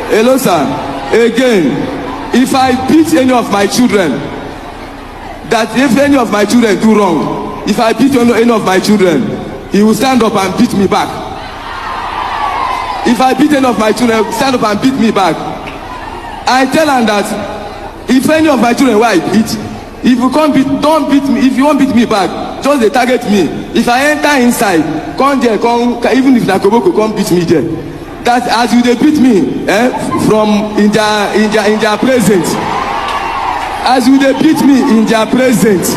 Hello, sir. Again, if I beat any of my children, that if any of my children do wrong, if I beat any of my children, he will stand up and beat me back. If I beat any of my children, he will stand up and beat me back. I tell him that if any of my children where I beat, if you can't beat, don't beat me. If you won't beat me back, just they target me. If I enter inside, come there, come, even if Nakoboko come beat me there. That as you they beat me, from in their presence. As you they beat me in their presence.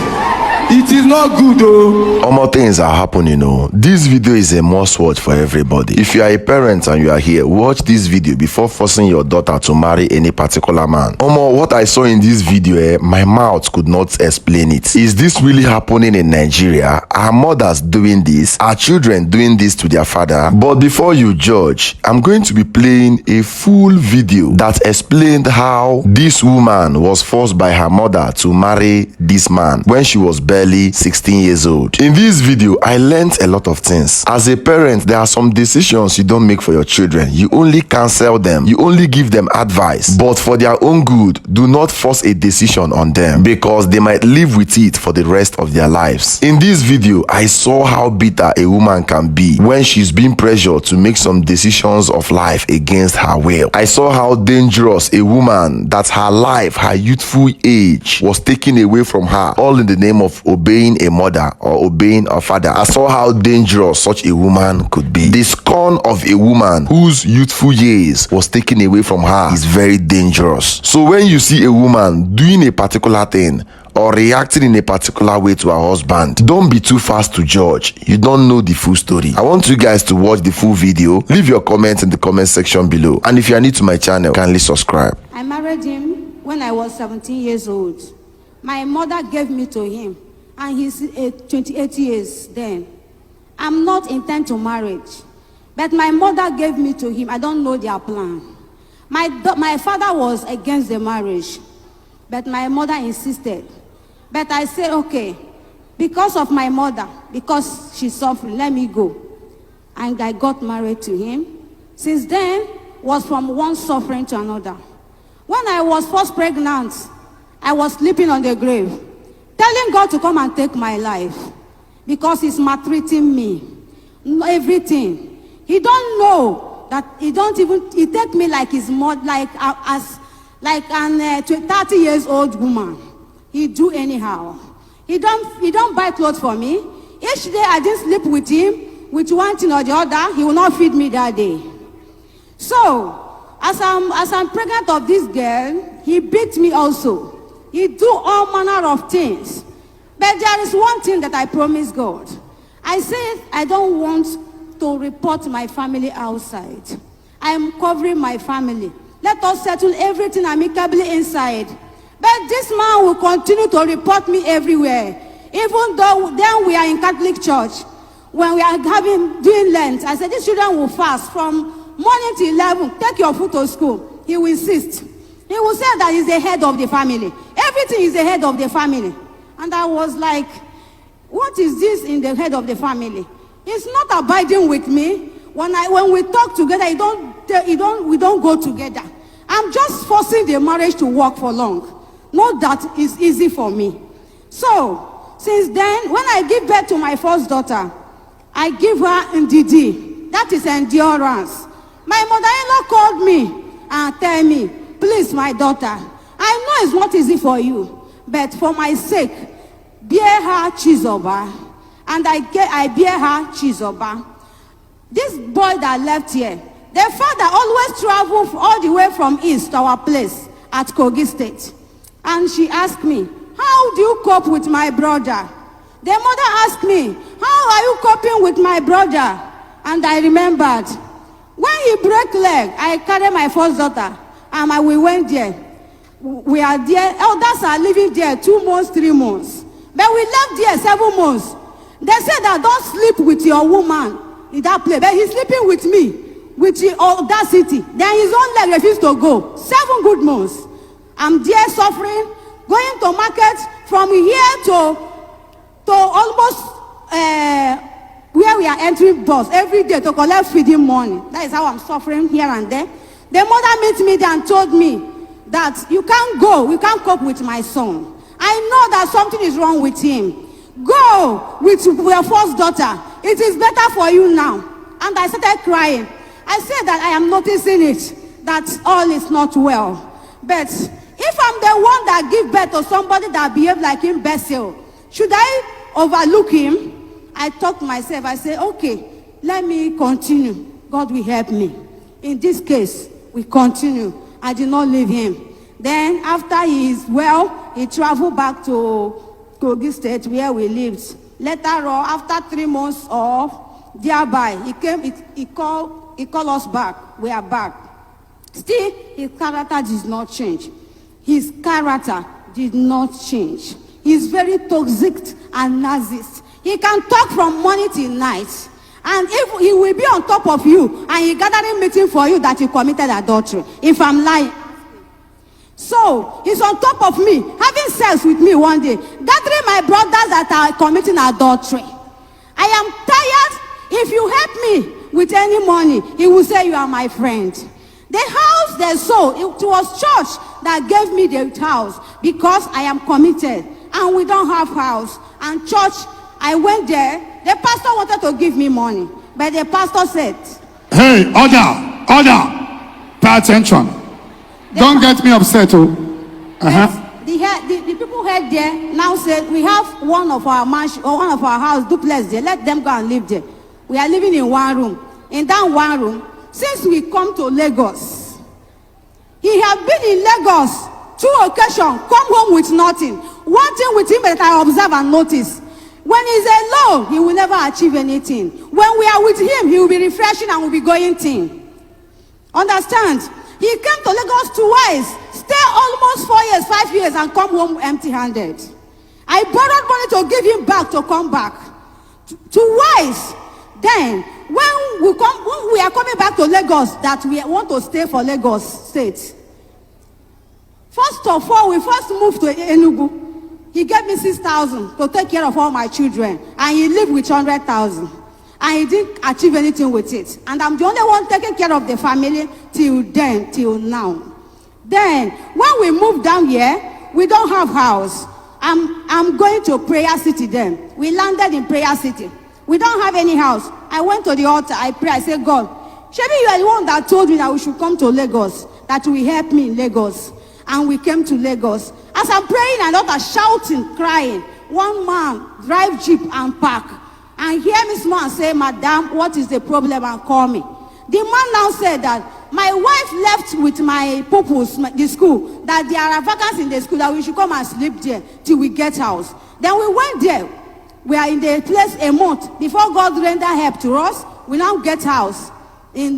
It is not good though. More things are happening, This video is a must watch for everybody. If you are a parent and you are here, watch this video before forcing your daughter to marry any particular man. What I saw in this video, my mouth could not explain it. Is this really happening in Nigeria? Are mothers doing this? Are children doing this to their father? But before you judge, I'm going to be playing a full video that explained how this woman was forced by her mother to marry this man when she was barely 16 years old. In this video, I learned a lot of things. As a parent, there are some decisions you don't make for your children. You only counsel them. You only give them advice. But for their own good, do not force a decision on them because they might live with it for the rest of their lives. In this video, I saw how bitter a woman can be when she's being pressured to make some decisions of life against her will. I saw how dangerous a woman that her life, her youthful age was taken away from her, all in the name of obeying a mother or obeying a father. I saw how dangerous such a woman could be. The scorn of a woman whose youthful years was taken away from her is very dangerous. So when you see a woman doing a particular thing or reacting in a particular way to her husband, don't be too fast to judge. You don't know the full story. I want you guys to watch the full video. Leave your comments in the comment section below. And if you are new to my channel, kindly subscribe. I married him when I was 17 years old. My mother gave me to him. And he's 28 years then. I'm not intent to marriage. But my mother gave me to him. I don't know their plan. My father was against the marriage. But my mother insisted. But I said, okay, because of my mother, because she's suffering, let me go. And I got married to him. Since then, was from one suffering to another. When I was first pregnant, I was sleeping on the grave, telling God to come and take my life because he's maltreating me. Everything. He don't know that he don't even, he take me like his mother, like an 30 years old woman. He do anyhow. He don't buy clothes for me. Each day I didn't sleep with him, with one thing or the other. He will not feed me that day. So, as I'm pregnant of this girl, he beat me also. He do all manner of things. But there is one thing that I promised God. I said I don't want to report my family outside. I am covering my family. Let us settle everything amicably inside. But this man will continue to report me everywhere. Even though then we are in Catholic Church. When we are doing Lent, I said these children will fast from morning to 11. Take your food to school. He will insist. He will say that he's the head of the family. Everything is the head of the family. And I was like, what is this in the head of the family? He's not abiding with me. When we talk together, we don't go together. I'm just forcing the marriage to work for long. Not that it's easy for me. So, since then, when I give birth to my first daughter, I give her NDD. That is endurance. My mother-in-law called me and tell me, please, my daughter, I know it's not easy for you, but for my sake, bear her Chizoba. And I bear her Chizoba. This boy that left here, their father always traveled all the way from east to our place at Kogi State. And she asked me, how do you cope with my brother? The mother asked me, how are you coping with my brother? And I remembered, when he broke leg, I carried my first daughter. And we went there. We are there. Elders are living there 2 months, 3 months. But we left there 7 months. They said that don't sleep with your woman in that place. But he's sleeping with me, with the audacity. Then his own leg refused to go. 7 good months. I'm there suffering, going to market from here to almost where we are entering bus every day to collect feeding money. That is how I'm suffering here and there. The mother met me there and told me that you can't go, we can't cope with my son. I know that something is wrong with him. Go with your first daughter. It is better for you now. And I started crying. I said that I am noticing it, that all is not well. But if I'm the one that give birth to somebody that behave like him, Basil, should I overlook him? I thought to myself, I said, okay, let me continue. God will help me. In this case, we continue. I did not leave him. Then after he is well, he traveled back to Kogi State where we lived. Later on, after 3 months of thereby, he came, he called us back. We are back. Still, his character did not change. His character did not change. He's very toxic and narcissist. He can talk from morning till night. And if he will be on top of you and he gathering meeting for you that you committed adultery. If I'm lying. So he's on top of me, having sex with me one day, gathering my brothers that are committing adultery. I am tired. If you help me with any money, he will say you are my friend. The house they sold, it was church that gave me the house because I am committed and we don't have house. And church, I went there. The pastor wanted to give me money, but the pastor said, "Hey, order, pay attention. Don't get me upset, oh." The people heard there now said, we have one of our mansion or one of our house duplex there. Let them go and live there. We are living in one room. In that one room, since we come to Lagos, he have been in Lagos 2 occasions, come home with nothing. One thing with him that I observe and notice, when he's alone, he will never achieve anything. When we are with him, he will be refreshing and will be going thing. Understand? He came to Lagos twice, stay almost 4 years, 5 years, and come home empty-handed. I borrowed money to give him back to come back. Twice. Then, when we are coming back to Lagos, that we want to stay for Lagos State. First of all, we first moved to Enugu. He gave me 6,000 to take care of all my children, and he lived with 100,000. And he didn't achieve anything with it. And I'm the only one taking care of the family till then, till now. Then, when we moved down here, we don't have house. I'm going to Prayer City then. We landed in Prayer City. We don't have any house. I went to the altar. I pray. I said, God, maybe you are the one that told me that we should come to Lagos, that will help me in Lagos. And we came to Lagos. As I'm praying, and daughter shouting, crying. One man drive jeep and park. And hear me smile and say, Madam, what is the problem? And call me. The man now said that my wife left with my pupils, the school, that there are vacancies in the school, that we should come and sleep there till we get house. Then we went there. We are in the place a month. Before God render help to us, we now get house in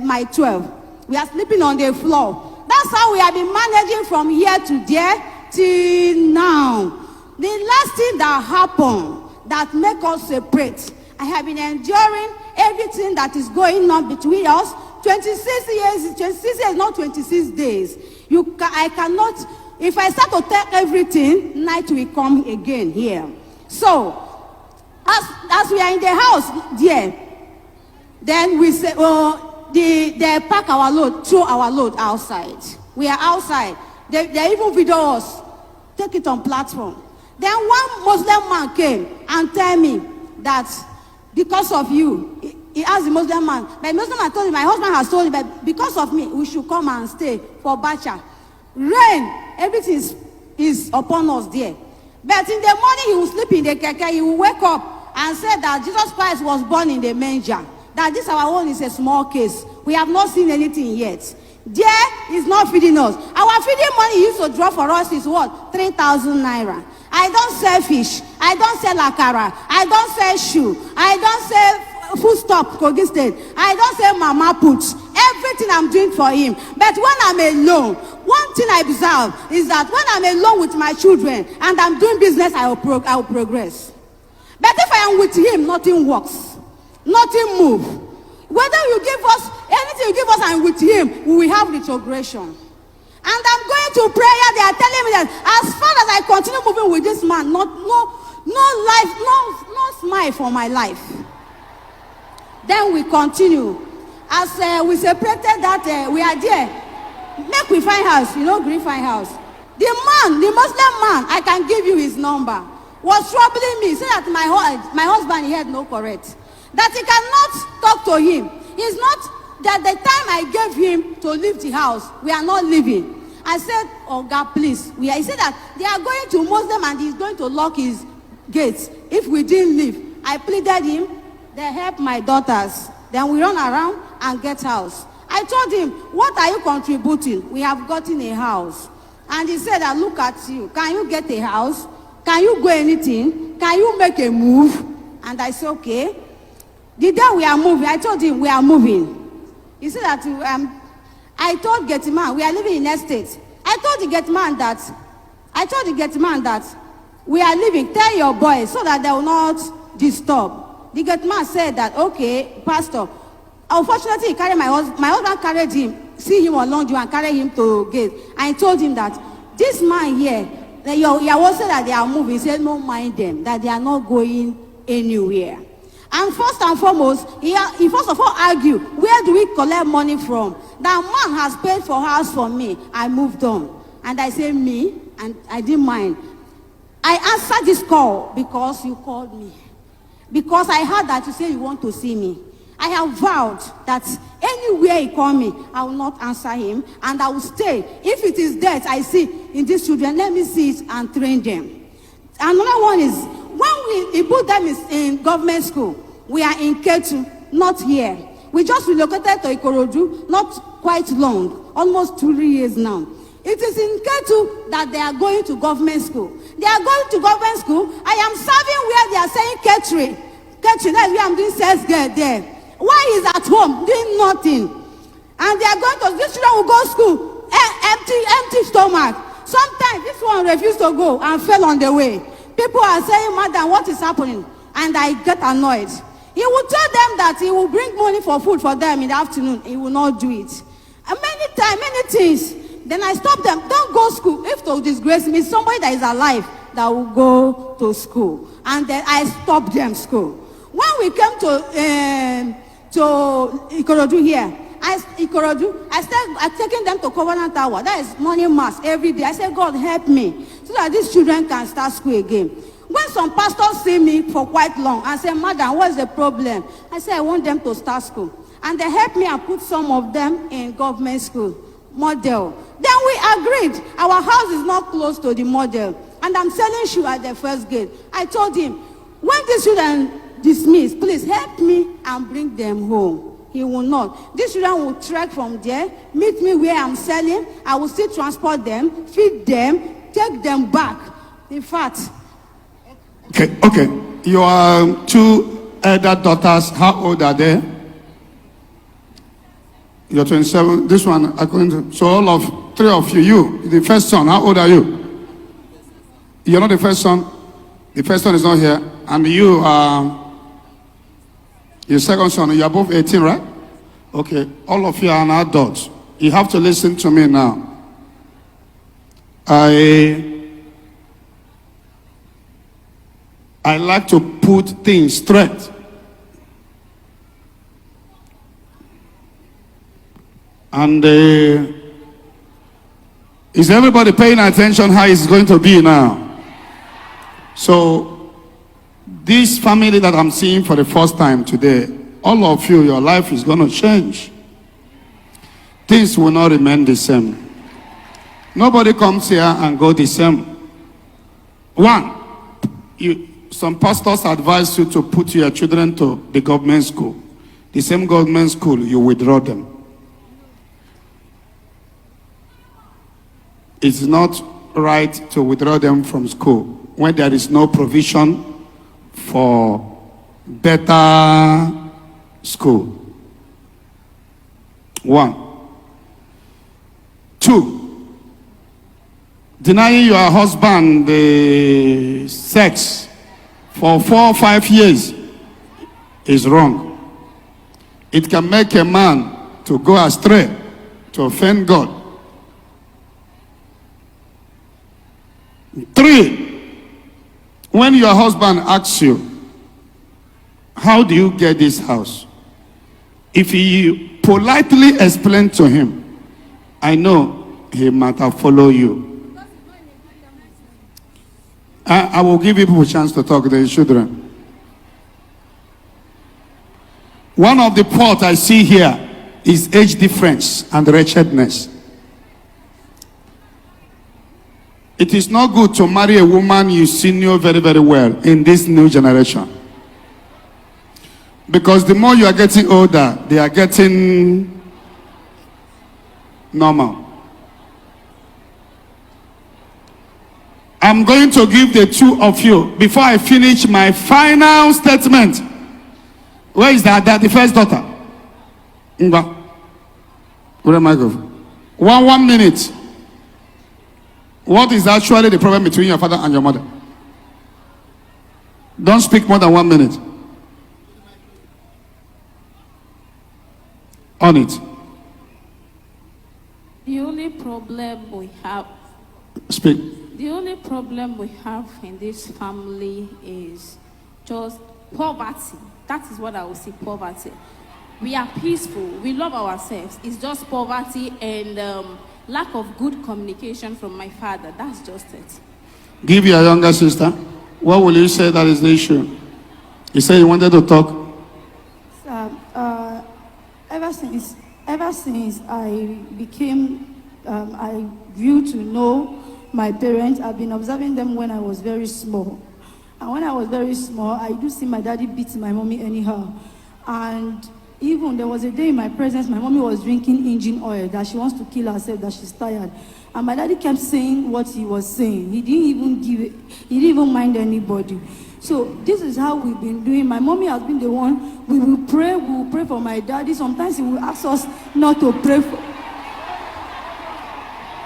my 12. We are sleeping on the floor. That's how we have been managing from here to there till now. The last thing that happened that make us separate, I have been enduring everything that is going on between us. 26 years, not 26 days. I cannot, if I start to tell everything, night will come again here. So, as we are in the house there, then we say, they pack our load, throw our load outside. We are outside. They even video us, take it on platform. Then one Muslim man came and tell me that because of you, he asked the Muslim man, but Muslim man told him, my husband has told him, but because of me, we should come and stay for Bacha. Rain, everything is upon us there. But in the morning, he will sleep in the keke, he will wake up and say that Jesus Christ was born in the manger. That this our own is a small case. We have not seen anything yet. There is not feeding us. Our feeding money he used to draw for us is what? 3,000 naira. I don't sell fish. I don't sell akara. I don't sell shoe. I don't sell food stop, Kogi State. I don't sell mama puts. Everything I'm doing for him. But when I'm alone, one thing I observe is that when I'm alone with my children and I'm doing business, I will progress. But if I am with him, nothing works. Nothing moves. Whether you give us anything you give us and with him, we will have retrogression. And I'm going to prayer. They are telling me that as far as I continue moving with this man, no life, no smile for my life. Then we continue. as we separated that we are there, make we find house, you know, green find house. The man, the Muslim man, I can give you his number, was troubling me, say that my husband, he had no correct, that he cannot talk to him. He's not, that the time I gave him to leave the house, we are not leaving. I said, oh God, please. He said that they are going to Muslim and he's going to lock his gates if we didn't leave. I pleaded him, they help my daughters. Then we run around and get house. I told him, what are you contributing? We have gotten a house. And he said, I look at you. Can you get a house? Can you go anything? Can you make a move? And I said, okay. The day we are moving, I told him we are moving. He said that I told Getiman, we are living in estate. I told the Getiman that we are leaving. Tell your boys so that they will not disturb. The Getiman said that, okay, Pastor. Unfortunately, he carried my husband carried him, see him along you and carry him to gate. I told him that this man here, your said that they are moving. He said, no, mind them, that they are not going anywhere. And first and foremost, he first of all argued, where do we collect money from? That man has paid for house for me. I moved on. And I said, me? And I didn't mind. I answered this call because you called me. Because I heard that you say you want to see me. I have vowed that anywhere he call me, I will not answer him. And I will stay. If it is death I see in these children, let me see it and train them. Another one is, when we put them in government school, we are in Ketu, not here. We just relocated to Ikorodu, not quite long, almost 2 years now. It is in Ketu that they are going to government school. They are going to government school. I am serving where they are saying Ketri. Ketri, that's where I'm doing sales girl there. Why is at home doing nothing? And they are going to, these children will go to school, empty stomach. Sometimes this one refused to go and fell on the way. People are saying, Madam, what is happening? And I get annoyed. He will tell them that he will bring money for food for them in the afternoon. He will not do it. And many things. Then I stop them. Don't go to school. If to disgrace me, somebody that is alive that will go to school. And then I stop them school. When we came to Ikorodu here, I started taking them to Covenant Tower. That is morning mass every day. I said, God help me so that these children can start school again. When some pastors see me for quite long and say, Madam, what's the problem? I say, I want them to start school. And they helped me and put some of them in government school, model. Then we agreed. Our house is not close to the model. And I'm selling shoe at the first gate. I told him, when these children dismiss, please help me and bring them home. He will not. These children will trek from there, meet me where I'm selling. I will still transport them, feed them, take them back. In fact, Okay. Your 2 elder daughters, how old are they? You're 27. This one, according to, so all of 3 of you, the first son, how old are you? You're not the first son. The first son is not here. And you are your second son. You're both 18, right? Okay. All of you are now adults. You have to listen to me now. I like to put things straight. And is everybody paying attention how it's going to be now? So, this family that I'm seeing for the first time today, all of you, your life is going to change. Things will not remain the same. Nobody comes here and go the same. One, some pastors advise you to put your children to the government school. The same government school, you withdraw them. It's not right to withdraw them from school when there is no provision for better school. 1. 2, denying your husband the sex for 4 or 5 years is wrong. It can make a man to go astray, to offend God. 3, when your husband asks you, how do you get this house? If he politely explain to him, I know he might have followed you. I will give you people a chance to talk to the children. One of the faults I see here is age difference and wretchedness. It is not good to marry a woman you senior very, very well in this new generation. Because the more you are getting older, they are getting normal. I'm going to give the two of you, before I finish my final statement. Where is that? The first daughter. Where am I going? 1 minute. What is actually the problem between your father and your mother? Don't speak more than 1 minute. On it. The only problem we have. Speak. The only problem we have in this family is just poverty. That is what I would say, poverty. We are peaceful. We love ourselves. It's just poverty and lack of good communication from my father. That's just it. Give your younger sister. What will you say that is the issue? You say you wanted to talk. Ever since I became, I grew to know my parents. I've been observing them when I was very small. And when I was very small, I do see my daddy beat my mommy anyhow. And even there was a day in my presence, my mommy was drinking engine oil, that she wants to kill herself, that she's tired. And my daddy kept saying what he was saying. He didn't even mind anybody. So this is how we've been doing. My mommy has been the one. We will pray for my daddy. Sometimes he will ask us not to pray for.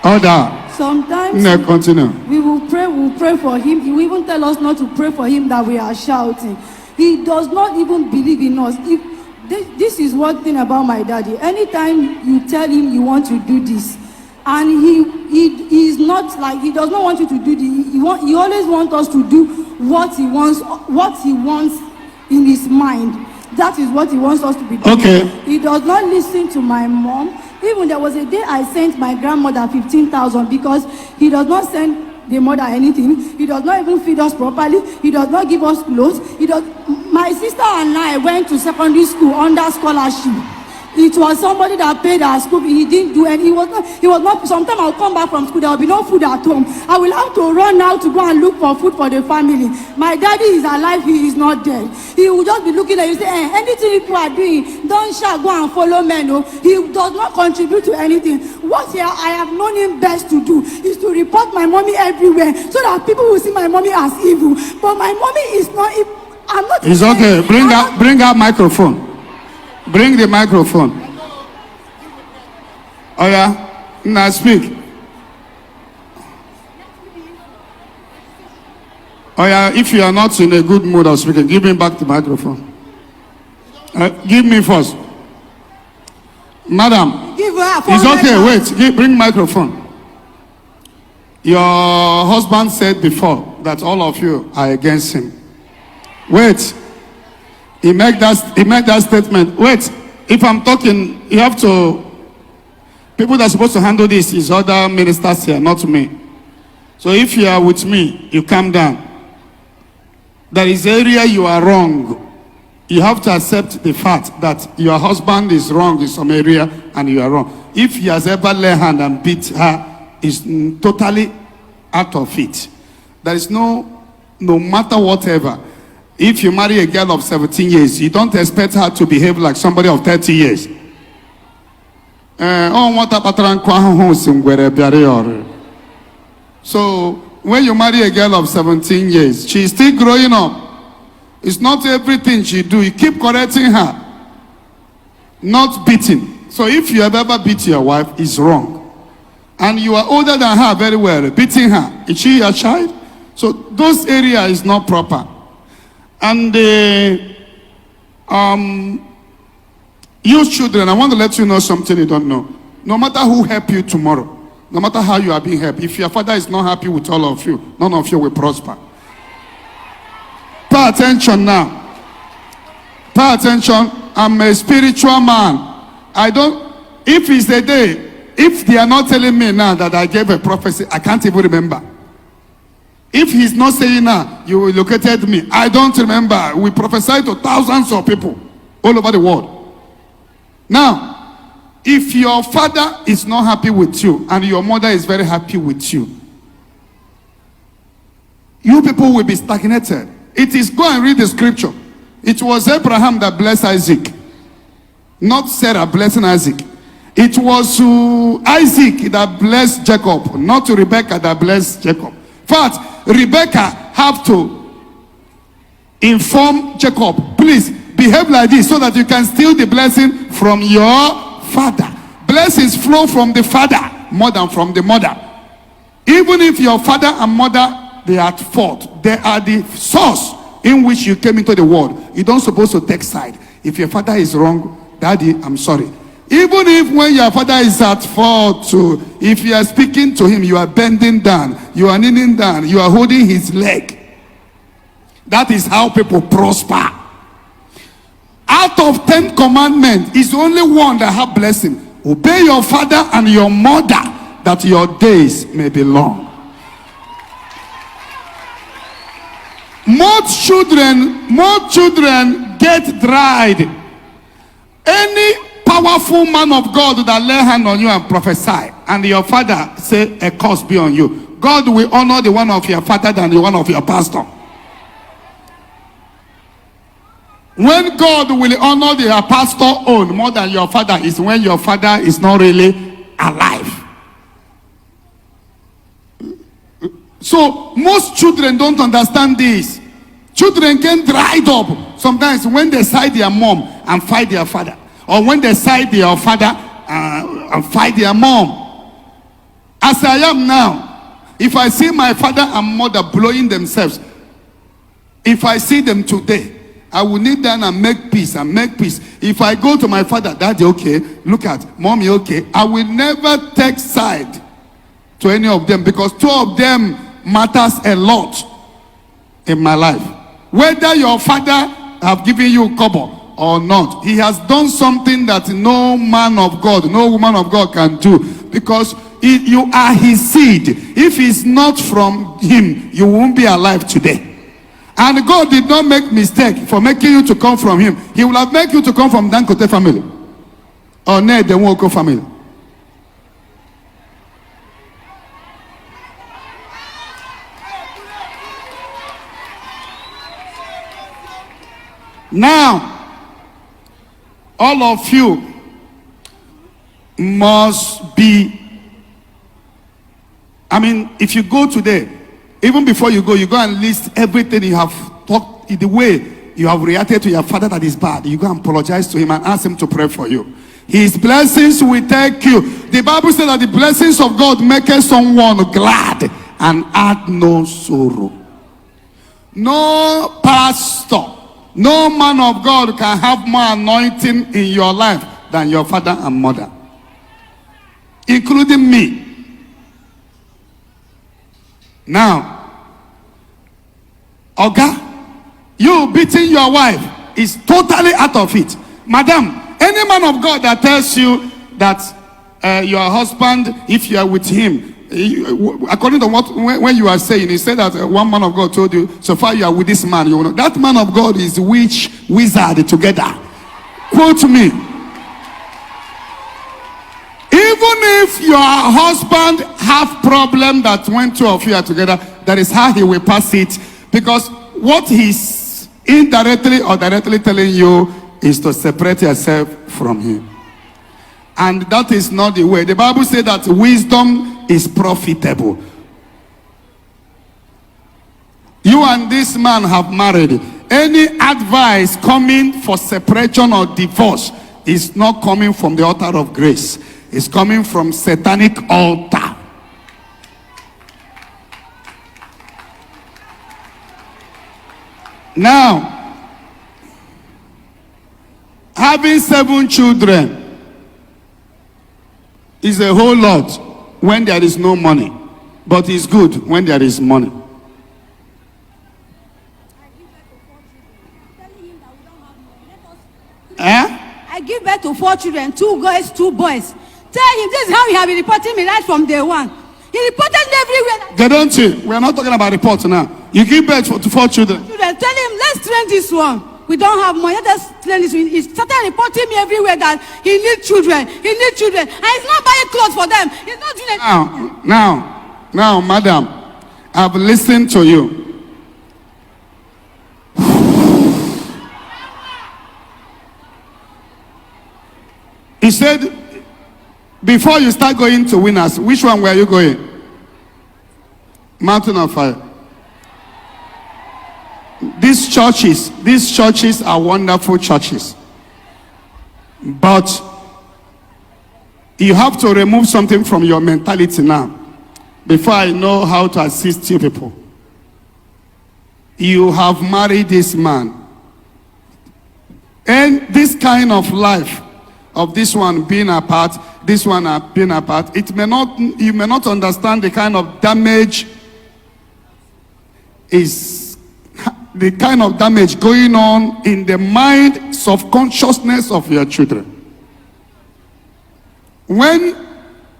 Order. Sometimes continue. we'll pray for him. He will even tell us not to pray for him, that we are shouting. He does not even believe in us. This is one thing about my daddy. Anytime you tell him you want to do this, and he is not like, he does not want you to do this. He always wants us to do what he wants in his mind. That is what he wants us to be doing. Okay. He does not listen to my mom. Even there was a day I sent my grandmother 15,000 because he does not send the mother anything. He does not even feed us properly. He does not give us clothes. My sister and I went to secondary school under scholarship. It was somebody that paid our school. He didn't do any. He was not. Sometimes I'll come back from school. There will be no food at home. I will have to run out to go and look for food for the family. My daddy is alive. He is not dead. He will just be looking at you, say, anything people are doing, don't shall go and follow men. No, he does not contribute to anything. What I have known him best to do is to report my mommy everywhere, so that people will see my mommy as evil. But my mommy is not. I'm not. It's okay. Bring out microphone. Bring the microphone. Oh yeah, now speak. Oh yeah, if you are not in a good mood of speaking, give me back the microphone. Give me first. Madam, it's okay, wait, bring microphone. Your husband said before that all of you are against him. Wait. He made that statement. Wait, if I'm talking, you have to. People that are supposed to handle this is other ministers here, not me. So if you are with me, you calm down. There is area you are wrong. You have to accept the fact that your husband is wrong in some area and you are wrong. If he has ever laid hand and beat her, is totally out of it. There is no matter whatever. If you marry a girl of 17 years, you don't expect her to behave like somebody of 30 years. So, when you marry a girl of 17 years, she's still growing up. It's not everything she do. You keep correcting her, not beating. So if you have ever beat your wife, it's wrong. And you are older than her very well, beating her. Is she your child? So those areas is not proper. And you children, I want to let you know something you don't know. No matter who help you tomorrow, no matter how you are being helped, if your father is not happy with all of you, none of you will prosper. Pay attention now. Pay attention. I'm a spiritual man. I don't, if it's a day, if they are not telling me now that I gave a prophecy, I can't even remember. If he's not saying now, you located me, I don't remember. We prophesied to thousands of people all over the world. Now, if your father is not happy with you and your mother is very happy with you, you people will be stagnated. It is, go and read the scripture. It was Abraham that blessed Isaac, not Sarah blessing Isaac. It was Isaac that blessed Jacob, not Rebecca that blessed Jacob. In fact, Rebecca have to inform Jacob, please behave like this so that you can steal the blessing from your father. Blessings flow from the father more than from the mother. Even if your father and mother, they are at fault, they are the source in which you came into the world. You don't supposed to take side. If your father is wrong, daddy, I'm sorry. Even if when your father is at fault too, if you are speaking to him, you are bending down, you are kneeling down, you are holding his leg. That is how people prosper. Out of 10 commandments, is only one that have blessing. Obey your father and your mother, that your days may be long. More children get dried. Any powerful man of God that lay hand on you and prophesy, and your father say a curse be on you, God will honor the one of your father than the one of your pastor. When God will honor the pastor own more than your father is when your father is not really alive. So most children don't understand this. Children get dried up sometimes when they side their mom and fight their father, or when they side their father and fight their mom. As I am now, if I see my father and mother blowing themselves, if I see them today, I will kneel down and make peace and make peace. If I go to my father, daddy, okay, look at mommy, okay, I will never take side to any of them, because two of them matters a lot in my life. Whether your father have given you kobo or not, he has done something that no man of God, no woman of God can do, because you are his seed. If it's not from him, you won't be alive today. And God did not make mistake for making you to come from him. He will have made you to come from Dankote family or Ned the Nwoko family. Now, all of you must be, if you go today, even before you go and list everything you have talked, the way you have reacted to your father that is bad. You go and apologize to him and ask him to pray for you. His blessings will take you. The Bible says that the blessings of God make someone glad and add no sorrow. No pastor, no man of God can have more anointing in your life than your father and mother, including me. Now, Oga, you beating your wife is totally out of it. Madam, any man of God that tells you that your husband, if you are with him, according to what when you are saying, he said that one man of God told you, so far you are with this man, you know, that man of God is witch, wizard together. Quote me. Even if your husband have problem that when two of you are together, that is how he will pass it, because what he's indirectly or directly telling you is to separate yourself from him. And that is not the way. The Bible says that wisdom is profitable. You and this man have married. Any advice coming for separation or divorce is not coming from the altar of grace. It's coming from satanic altar. Now, having 7 children is a whole lot when there is no money, but it's good when there is money. I give birth birth to 4 children, 2 girls, 2 boys. Tell him this is how he has been reporting me right from day one. He reported me everywhere. Get on to. We are not talking about reports now. You give birth to 4 children. Tell him, let's train this one. We don't have money. Let us train this one. He started reporting me everywhere that he needs children. He needs children. And he's not buying clothes for them. He's not doing it. Now, madam, I've listened to you. He said, before you start going to Winners, which one were you going? Mountain of Fire. These churches are wonderful churches. But you have to remove something from your mentality now before I know how to assist you people. You have married this man. And this kind of life of this one being apart, this one being apart, you may not understand the kind of damage going on in the mind, subconsciousness of your children. When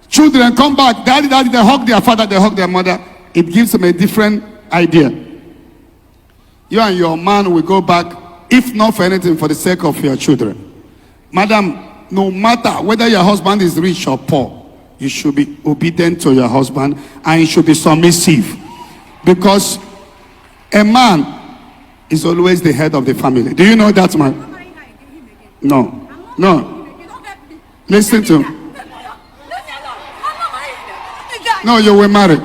children come back, daddy, they hug their father, they hug their mother, it gives them a different idea. You and your man will go back, if not for anything, for the sake of your children. Madam, no matter whether your husband is rich or poor, you should be obedient to your husband and you should be submissive. Because a man is always the head of the family. Do you know that, man? No. Listen to him. No, you will marry.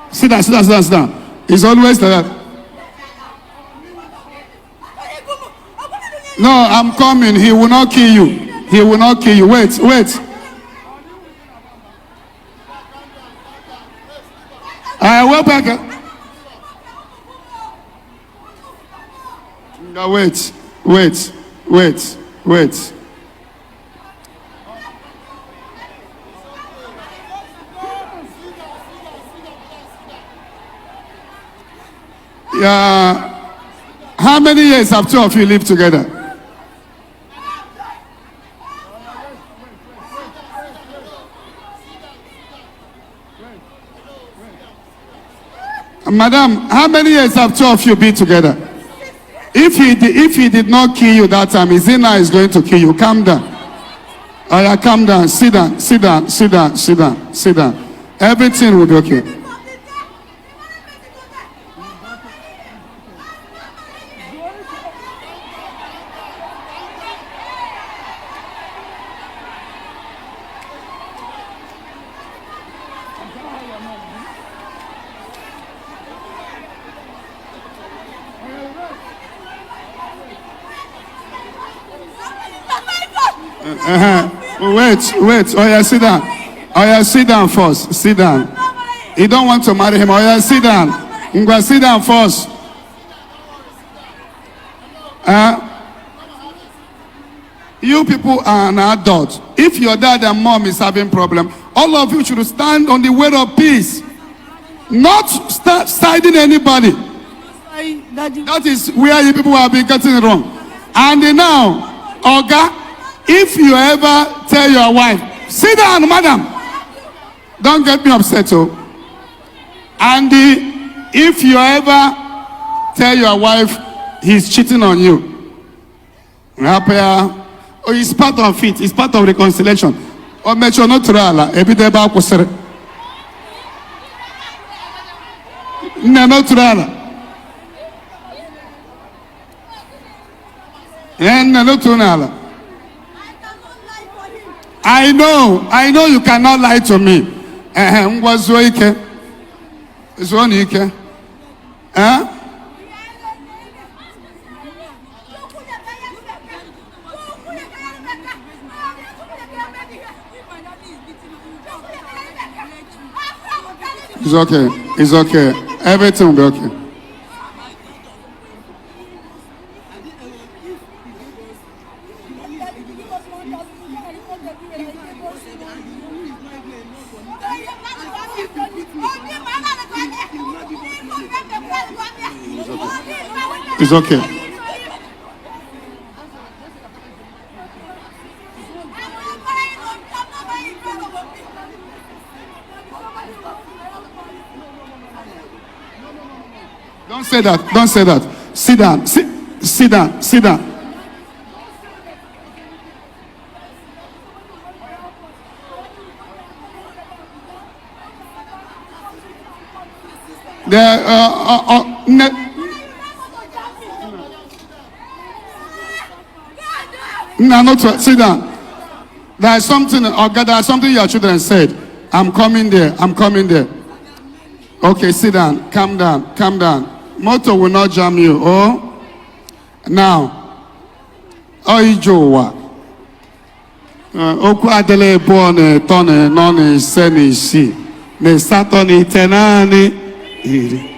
Sit down. He's always like that. No, I'm coming. He will not kill you. Wait. I will back. No, wait. Yeah. How many years have 2 of you lived together? Madam, how many years have 2 of you been together? If he did not kill you that time, his inner is going to kill you. Calm down. Oh yeah, calm down. Sit down. Everything will be okay. Wait. Oh yeah, sit down first. Sit down. You don't want to marry him. Oh yeah, sit down. Sit down first. You people are an adult. If your dad and mom is having problem, all of you should stand on the way of peace. Not start siding anybody. That is where you people have been getting it wrong. And now, Oga, if you ever tell your wife, sit down, madam, don't get me upset, oh. And if you ever tell your wife he's cheating on you, it's part of it, it's part of reconciliation. Or make sure not to rala, ebideba kusere. No to rala. No to rala. I know you cannot lie to me. It's okay. Everything will be okay. Oh, It's okay. Don't say that. Don't say that. Sit down. Sit down. Sit down. No, not to, sit down. There is something, there is something your children said. I'm coming there. I'm coming there. Okay, sit down. Calm down. Calm down. Motor will not jam you. Oh, now, Oijowa. Oku adele born tone non seni si. Ne satoni tenani iri.